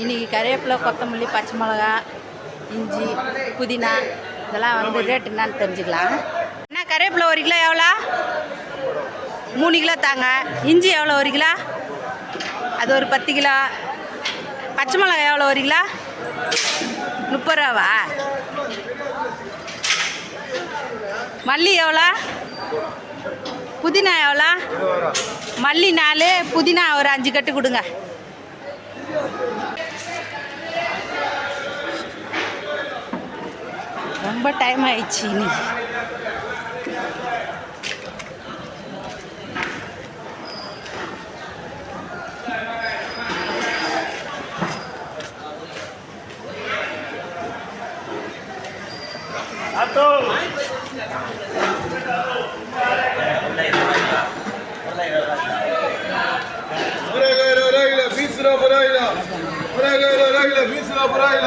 இன்றைக்கி கருவேப்பிலை, கொத்தமல்லி, பச்சை மிளகா, இஞ்சி, புதினா இதெல்லாம் வந்து ரேட் என்னான்னு தெரிஞ்சுக்கலாம். என்ன கருவேப்பிலை 1 கிலோ எவ்வளோ? 3 கிலோ தாங்க. இஞ்சி எவ்வளோ 1 கிலோ? அது ஒரு 10 கிலோ. பச்சை மிளகா எவ்வளோ 1 கிலோ? 30 ரூபாவா? மல்லி எவ்வளோ? புதினா எவ்வளோ? மல்லி 4, புதினா ஒரு 5 கட்டு கொடுங்க. ரொம்ப டைம் ஆயிடுச்சு இன்னைக்கு. Por ahí,